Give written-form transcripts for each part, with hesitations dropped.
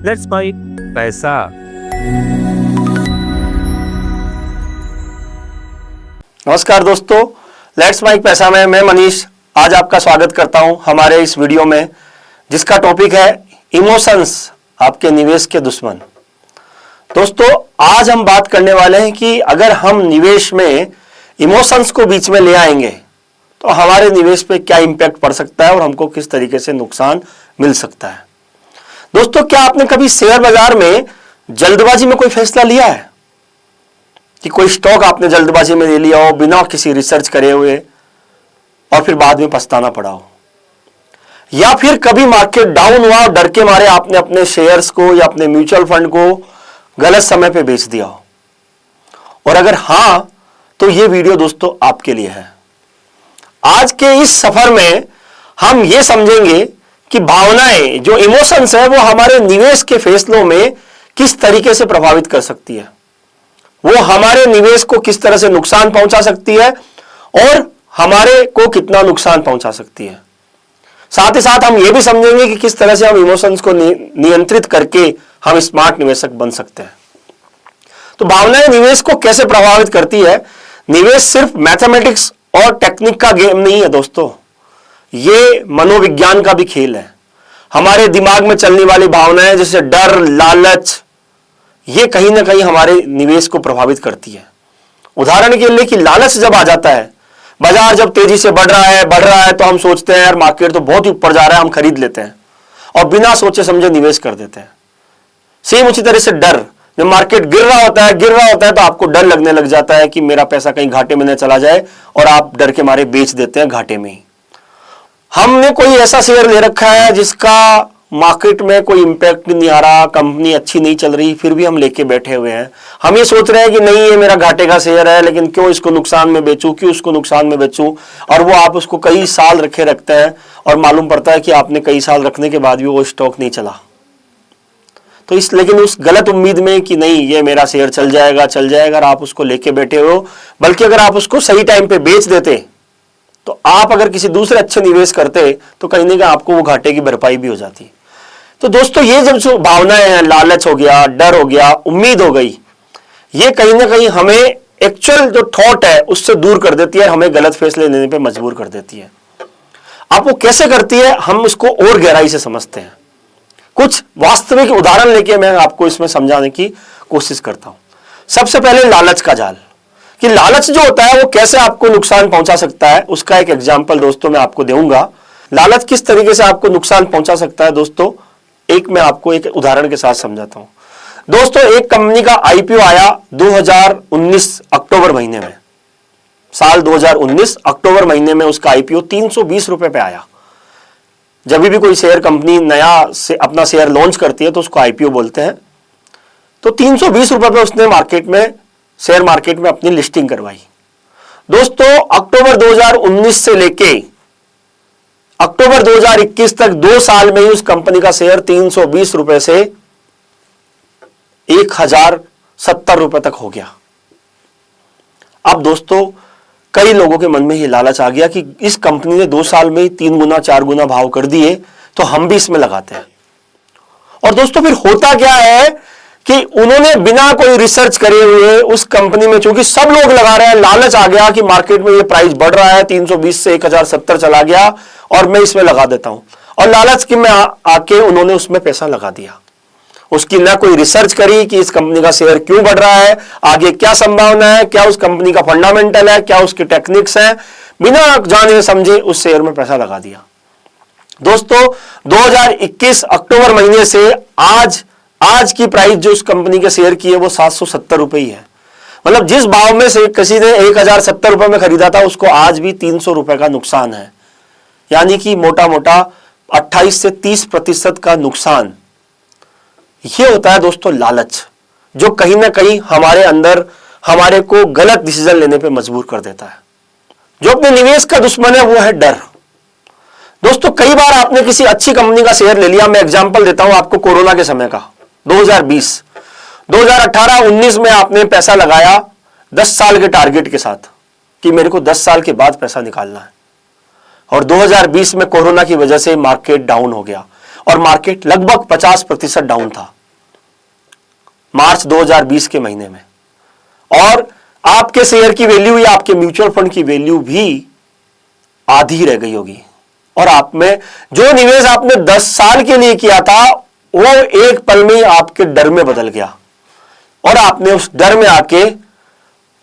Let's buy पैसा। नमस्कार दोस्तों, लेट्स माइक पैसा में मैं मनीष आज आपका स्वागत करता हूं हमारे इस वीडियो में, जिसका टॉपिक है इमोशंस आपके निवेश के दुश्मन। दोस्तों, आज हम बात करने वाले हैं कि अगर हम निवेश में इमोशंस को बीच में ले आएंगे तो हमारे निवेश पे क्या इंपैक्ट पड़ सकता है और हमको किस तरीके से नुकसान मिल सकता है। दोस्तों, क्या आपने कभी शेयर बाजार में जल्दबाजी में कोई फैसला लिया है कि कोई स्टॉक आपने जल्दबाजी में ले लिया हो बिना किसी रिसर्च करे हुए और फिर बाद में पछताना पड़ा हो? या फिर कभी मार्केट डाउन हुआ और डर के मारे आपने अपने शेयर्स को या अपने म्यूचुअल फंड को गलत समय पे बेच दिया हो? और अगर हां, तो ये वीडियो दोस्तों आपके लिए है। आज के इस सफर में हम ये समझेंगे कि भावनाएं, जो इमोशंस है, वो हमारे निवेश के फैसलों में किस तरीके से प्रभावित कर सकती है, वो हमारे निवेश को किस तरह से नुकसान पहुंचा सकती है और हमारे को कितना नुकसान पहुंचा सकती है। साथ ही साथ हम यह भी समझेंगे कि किस तरह से हम इमोशंस को नियंत्रित करके हम स्मार्ट निवेशक बन सकते हैं। तो भावनाएं निवेश को कैसे प्रभावित करती है? निवेश सिर्फ मैथमेटिक्स और टेक्निक का गेम नहीं है दोस्तों, ये मनोविज्ञान का भी खेल है। हमारे दिमाग में चलने वाली भावनाएं जैसे डर, लालच, ये कहीं ना कहीं हमारे निवेश को प्रभावित करती है। उदाहरण के लिए कि लालच जब आ जाता है, बाजार जब तेजी से बढ़ रहा है तो हम सोचते हैं यार मार्केट तो बहुत ही ऊपर जा रहा है, हम खरीद लेते हैं और बिना सोचे समझे निवेश कर देते हैं। सेम उसी तरह से डर, जब मार्केट गिर रहा होता है तो आपको डर लगने लग जाता है कि मेरा पैसा कहीं घाटे में न चला जाए और आप डर के मारे बेच देते हैं घाटे में ही। हमने कोई ऐसा शेयर ले रखा है जिसका मार्केट में कोई इंपैक्ट नहीं आ रहा, कंपनी अच्छी नहीं चल रही, फिर भी हम लेके बैठे हुए हैं। हम ये सोच रहे हैं कि नहीं, ये मेरा घाटे का शेयर है, लेकिन क्यों इसको नुकसान में बेचूं, क्यों उसको नुकसान में बेचूं। और वो आप उसको कई साल रखते हैं और मालूम पड़ता है कि आपने कई साल रखने के बाद भी वो स्टॉक नहीं चला। तो लेकिन उस गलत उम्मीद में कि नहीं ये मेरा शेयर चल जाएगा, आप उसको लेके बैठे हो। बल्कि अगर आप उसको सही टाइम पे बेच देते तो आप अगर किसी दूसरे अच्छे निवेश करते तो कहीं ना कहीं आपको वो घाटे की भरपाई भी हो जाती। तो दोस्तों, ये जब जो भावनाएं हैं, लालच हो गया, डर हो गया, उम्मीद हो गई, ये कहीं ना कहीं हमें एक्चुअल जो थॉट है उससे दूर कर देती है, हमें गलत फैसले लेने पे मजबूर कर देती है। आप वो कैसे करती है, हम उसको और गहराई से समझते हैं। कुछ वास्तविक उदाहरण लेके मैं आपको इसमें समझाने की कोशिश करता हूं। सबसे पहले लालच का जाल, कि लालच जो होता है वो कैसे आपको नुकसान पहुंचा सकता है, उसका एक एग्जाम्पल दोस्तों मैं आपको दूंगा। लालच किस तरीके से आपको नुकसान पहुंचा सकता है दोस्तों, मैं आपको एक उदाहरण के साथ समझाता हूं। दोस्तों, एक कंपनी का आईपीओ आया 2019 अक्टूबर महीने में। साल 2019 अक्टूबर महीने में उसका आईपीओ 320 रुपए पे आया। जब भी कोई शेयर कंपनी नया से अपना शेयर लॉन्च करती है तो उसको आईपीओ बोलते हैं। तो 320 रुपए पे उसने शेयर मार्केट में अपनी लिस्टिंग करवाई। दोस्तों, अक्टूबर 2019 से लेके अक्टूबर 2021 तक 2 साल में ही उस कंपनी का शेयर 320 रुपए से 1070 रुपए तक हो गया। अब दोस्तों, कई लोगों के मन में ये लालच आ गया कि इस कंपनी ने 2 साल में ही 3 गुना 4 गुना भाव कर दिए, तो हम भी इसमें लगाते हैं। और दोस्तों, फिर होता क्या है कि उन्होंने बिना कोई रिसर्च करे हुए उस कंपनी में, चूंकि सब लोग लगा रहे हैं, लालच आ गया कि मार्केट में ये प्राइस बढ़ रहा है, 320 से 1070 चला गया और मैं इसमें लगा देता हूं। और लालच की में आके उन्होंने उसमें पैसा लगा दिया। उसकी ना कोई रिसर्च करी कि इस कंपनी का शेयर क्यों बढ़ रहा है, आगे क्या संभावना है, क्या उस कंपनी का फंडामेंटल है, क्या उसके टेक्निक्स हैं, बिना जाने समझे उस शेयर में पैसा लगा दिया। दोस्तों, 2021 अक्टूबर महीने से आज की प्राइस जो उस कंपनी के शेयर की है वो 770 रुपए ही है। मतलब जिस भाव में से किसी ने 1070 रुपए में खरीदा था, उसको आज भी 300 रुपए का नुकसान है। यानी कि मोटा मोटा 28 से 30% का नुकसान। ये होता है दोस्तों लालच, जो कहीं ना कहीं हमारे अंदर हमारे को गलत डिसीजन लेने पे मजबूर कर देता है। जो अपने निवेश का दुश्मन है वो है डर। दोस्तों, कई बार आपने किसी अच्छी कंपनी का शेयर ले लिया। मैं एग्जांपल देता हूं आपको कोरोना के समय का, 2020, 2018-19 में आपने पैसा लगाया 10 साल के टारगेट के साथ कि मेरे को 10 साल के बाद पैसा निकालना है, और 2020 में कोरोना की वजह से मार्केट डाउन हो गया और मार्केट लगभग 50% डाउन था। मार्च 2020 के महीने में, और आपके शेयर की वैल्यू या आपके म्यूचुअल फंड की वैल्यू भी आधी रह गई होगी, और आप में जो निवेश आपने 10 साल के लिए किया था वो एक पल में आपके डर में बदल गया, और आपने उस डर में आके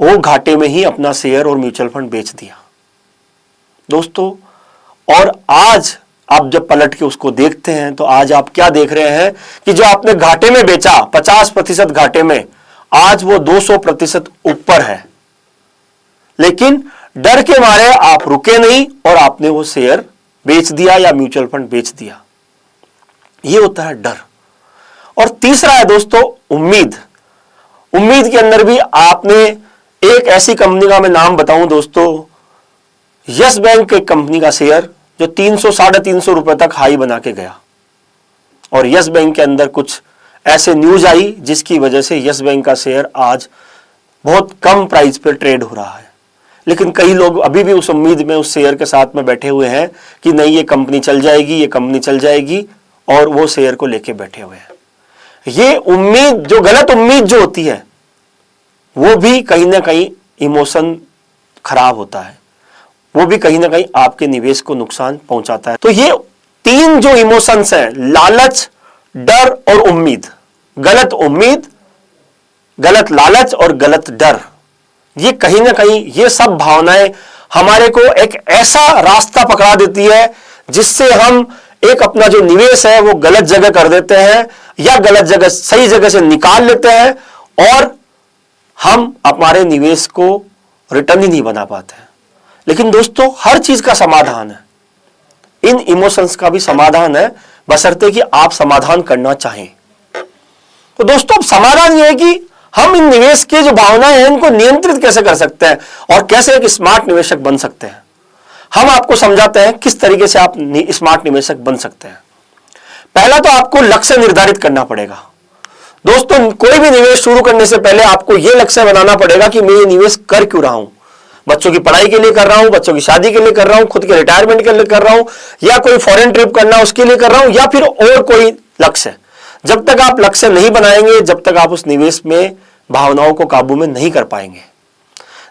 वो घाटे में ही अपना शेयर और म्यूचुअल फंड बेच दिया दोस्तों। और आज आप जब पलट के उसको देखते हैं तो आज आप क्या देख रहे हैं कि जो आपने घाटे में बेचा 50% घाटे में, आज वो 200% ऊपर है। लेकिन डर के मारे आप रुके नहीं और आपने वो शेयर बेच दिया या म्यूचुअल फंड बेच दिया। ये होता है डर। और तीसरा है दोस्तों उम्मीद। उम्मीद के अंदर भी आपने एक ऐसी कंपनी का मैं नाम बताऊं दोस्तों, यस बैंक एक कंपनी का शेयर जो 300-350 रुपए तक हाई बना के गया, और यस बैंक के अंदर कुछ ऐसे न्यूज आई जिसकी वजह से यस बैंक का शेयर आज बहुत कम प्राइस पर ट्रेड हो रहा है। लेकिन कई लोग अभी भी उस उम्मीद में उस शेयर के साथ में बैठे हुए हैं कि नहीं ये कंपनी चल जाएगी, ये कंपनी चल जाएगी, और वो शेयर को लेके बैठे हुए हैं। ये उम्मीद, जो गलत उम्मीद जो होती है, वो भी कहीं ना कहीं इमोशन खराब होता है, वो भी कहीं ना कहीं आपके निवेश को नुकसान पहुंचाता है। तो ये तीन जो इमोशंस हैं, लालच, डर और उम्मीद, गलत उम्मीद, गलत लालच और गलत डर, ये कहीं ना कहीं ये सब भावनाएं हमारे को एक ऐसा रास्ता पकड़ा देती है जिससे हम एक अपना जो निवेश है वो गलत जगह कर देते हैं, या गलत जगह सही जगह से निकाल लेते हैं, और हम हमारे निवेश को रिटर्न ही नहीं बना पाते हैं। लेकिन दोस्तों हर चीज का समाधान है, इन इमोशंस का भी समाधान है, बशर्ते कि आप समाधान करना चाहें। तो दोस्तों अब समाधान यह है कि हम इन निवेश के जो भावनाएं हैं इनको नियंत्रित कैसे कर सकते हैं और कैसे एक स्मार्ट निवेशक बन सकते हैं। हम आपको समझाते हैं किस तरीके से आप स्मार्ट निवेशक बन सकते हैं। पहला तो आपको लक्ष्य निर्धारित करना पड़ेगा। दोस्तों कोई भी निवेश शुरू करने से पहले आपको यह लक्ष्य बनाना पड़ेगा कि मैं ये निवेश कर क्यों रहा हूं। बच्चों की पढ़ाई के लिए कर रहा हूं, बच्चों की शादी के लिए कर रहा हूं, खुद के रिटायरमेंट के लिए कर रहा हूं, या कोई फॉरेन ट्रिप करना उसके लिए कर रहा हूं, या फिर और कोई लक्ष्य। जब तक आप लक्ष्य नहीं बनाएंगे, जब तक आप उस निवेश में भावनाओं को काबू में नहीं कर पाएंगे।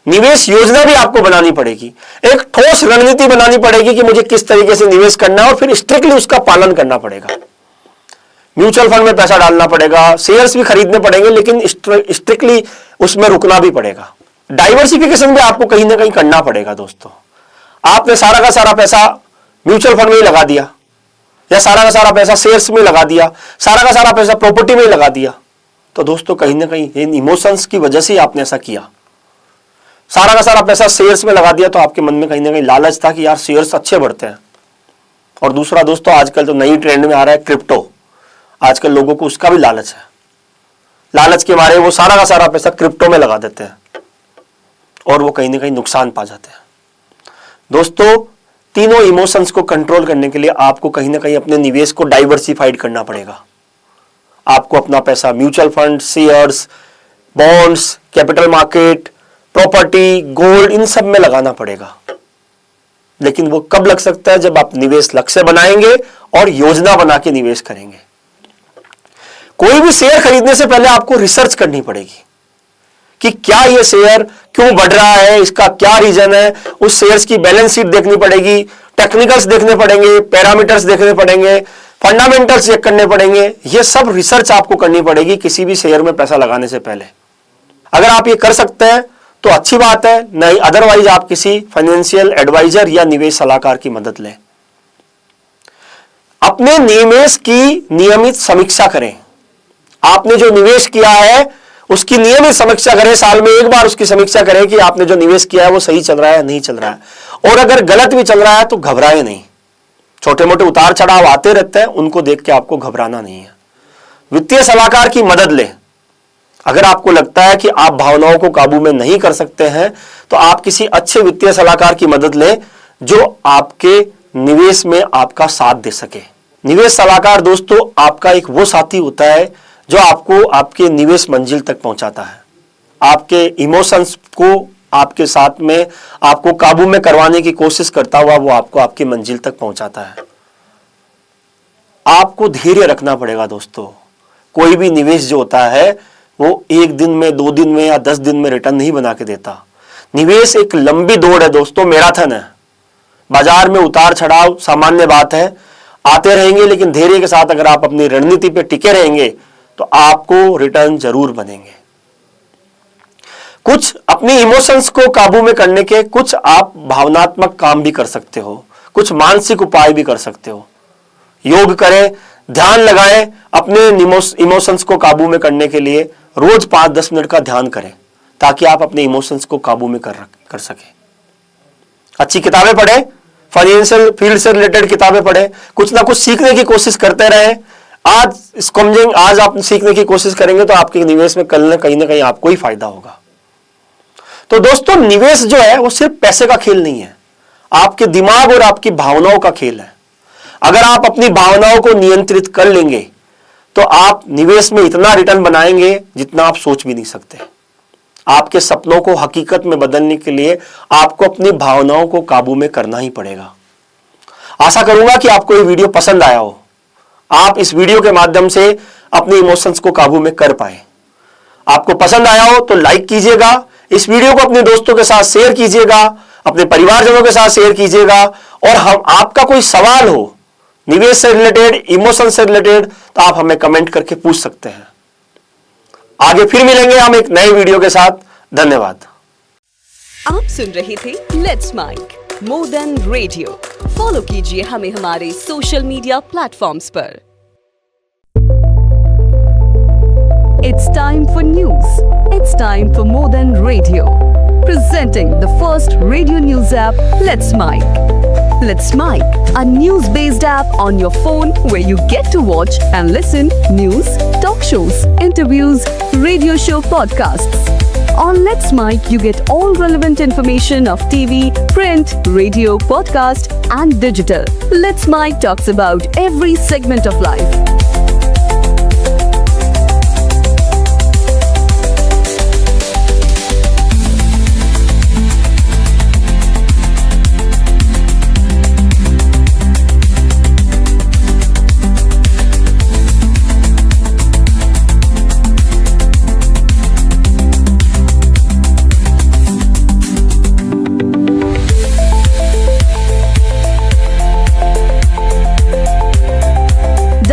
निवेश योजना भी आपको बनानी पड़ेगी, एक ठोस रणनीति बनानी पड़ेगी कि मुझे किस तरीके से निवेश करना है, और फिर स्ट्रिक्टली उसका पालन करना पड़ेगा। म्यूचुअल फंड में पैसा डालना पड़ेगा, शेयर्स भी खरीदने पड़ेंगे, लेकिन स्ट्रिक्टली उसमें रुकना भी पड़ेगा। डाइवर्सिफिकेशन भी आपको कहीं ना कहीं करना पड़ेगा। दोस्तों आपने सारा का सारा पैसा म्यूचुअल फंड में ही लगा दिया, या सारा का सारा पैसा शेयर्स में लगा दिया, सारा का सारा पैसा प्रॉपर्टी में ही लगा दिया, तो दोस्तों कहीं ना कहीं इन इमोशंस की वजह से ही आपने ऐसा किया। सारा का सारा पैसा शेयर्स में लगा दिया तो आपके मन में कहीं ना कहीं लालच था कि यार शेयर्स अच्छे बढ़ते हैं। और दूसरा दोस्तों आजकल तो नई ट्रेंड में आ रहा है क्रिप्टो, आजकल लोगों को उसका भी लालच है। लालच के मारे वो सारा का सारा पैसा क्रिप्टो में लगा देते हैं और वो कहीं ना कहीं नुकसान पा जाते हैं। दोस्तों तीनों इमोशंस को कंट्रोल करने के लिए आपको कहीं ना कहीं अपने निवेश को डाइवर्सिफाइड करना पड़ेगा। आपको अपना पैसा mutual fund, shares, bonds, capital market, property, gold, इन सब में लगाना पड़ेगा। लेकिन वो कब लग सकता है? जब आप निवेश लक्ष्य बनाएंगे और योजना बना के निवेश करेंगे। कोई भी शेयर खरीदने से पहले आपको रिसर्च करनी पड़ेगी कि क्या ये शेयर क्यों बढ़ रहा है, इसका क्या रीजन है। उस शेयर्स की बैलेंस शीट देखनी पड़ेगी, टेक्निकल्स देखने पड़ेंगे, पैरामीटर्स देखने पड़ेंगे, फंडामेंटल्स चेक करने पड़ेंगे। ये सब रिसर्च आपको करनी पड़ेगी किसी भी शेयर में पैसा लगाने से पहले। अगर आप ये कर सकते हैं तो अच्छी बात है, नहीं अदरवाइज आप किसी फाइनेंशियल एडवाइजर या निवेश सलाहकार की मदद लें। अपने निवेश की नियमित समीक्षा करें। आपने जो निवेश किया है उसकी नियमित समीक्षा करें, साल में एक बार उसकी समीक्षा करें कि आपने जो निवेश किया है वो सही चल रहा है या नहीं चल रहा है। और अगर गलत भी चल रहा है तो घबराए नहीं। छोटे मोटे उतार चढ़ाव आते रहते हैं, उनको देख के आपको घबराना नहीं है। वित्तीय सलाहकार की मदद लें। अगर आपको लगता है कि आप भावनाओं को काबू में नहीं कर सकते हैं तो आप किसी अच्छे वित्तीय सलाहकार की मदद लें जो आपके निवेश में आपका साथ दे सके। निवेश सलाहकार दोस्तों आपका एक वो साथी होता है जो आपको आपके निवेश मंजिल तक पहुंचाता है। आपके इमोशंस को आपके साथ में आपको काबू में करवाने की कोशिश करता हुआ वो आपको आपकी मंजिल तक पहुंचाता है। आपको धैर्य रखना पड़ेगा दोस्तों। कोई भी निवेश जो होता है वो 1 दिन में, 2 दिन में या 10 दिन में रिटर्न नहीं बना के देता। निवेश एक लंबी दौड़ है दोस्तों, मैराथन है। बाजार में उतार चढ़ाव सामान्य बात है, आते रहेंगे, लेकिन धैर्य के साथ अगर आप अपनी रणनीति पे टिके रहेंगे तो आपको रिटर्न जरूर बनेंगे। कुछ अपनी इमोशंस को काबू में करने के कुछ आप भावनात्मक काम भी कर सकते हो, कुछ मानसिक उपाय भी कर सकते हो। योग करें, ध्यान लगाएं, अपने इमोशंस को काबू में करने के लिए रोज 5-10 मिनट का ध्यान करें ताकि आप अपने इमोशंस को काबू में कर सकें। अच्छी किताबें पढ़ें, फाइनेंशियल फील्ड से रिलेटेड किताबें पढ़ें, कुछ ना कुछ सीखने की कोशिश करते रहें। आज आप सीखने की कोशिश करेंगे तो आपके निवेश में कल ना कहीं आपको ही फायदा होगा। तो दोस्तों, निवेश जो है वो सिर्फ पैसे का खेल नहीं है, आपके दिमाग और आपकी भावनाओं का खेल है। अगर आप अपनी भावनाओं को नियंत्रित कर लेंगे तो आप निवेश में इतना रिटर्न बनाएंगे जितना आप सोच भी नहीं सकते। आपके सपनों को हकीकत में बदलने के लिए आपको अपनी भावनाओं को काबू में करना ही पड़ेगा। आशा करूंगा कि आपको ये वीडियो पसंद आया हो, आप इस वीडियो के माध्यम से अपने इमोशंस को काबू में कर पाए। आपको पसंद आया हो तो लाइक कीजिएगा, इस वीडियो को अपने दोस्तों के साथ शेयर कीजिएगा, अपने परिवारजनों के साथ शेयर कीजिएगा। और आपका कोई सवाल हो निवेश से रिलेटेड, इमोशन से रिलेटेड, तो आप हमें कमेंट करके पूछ सकते हैं। आगे फिर मिलेंगे हम एक नए वीडियो के साथ। धन्यवाद। आप सुन रहे थे let's mic more than radio. Follow कीजिए हमें हमारे सोशल मीडिया प्लेटफॉर्म्स पर। It's time for news. It's time for more than radio. Presenting the first radio news app, Let's Mic. Let's Mic, a news-based app on your phone where you get to watch and listen news, talk shows, interviews, radio show podcasts. On Let's Mic, you get all relevant information of TV, print, radio, podcast, and digital. Let's Mic talks about every segment of life.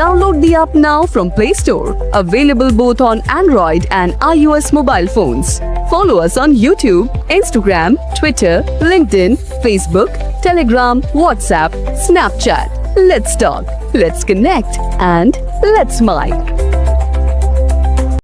Download the app now from Play Store. Available both on Android and iOS mobile phones. Follow us on YouTube, Instagram, Twitter, LinkedIn, Facebook, Telegram, WhatsApp, Snapchat. Let's talk, let's connect, and let's mic.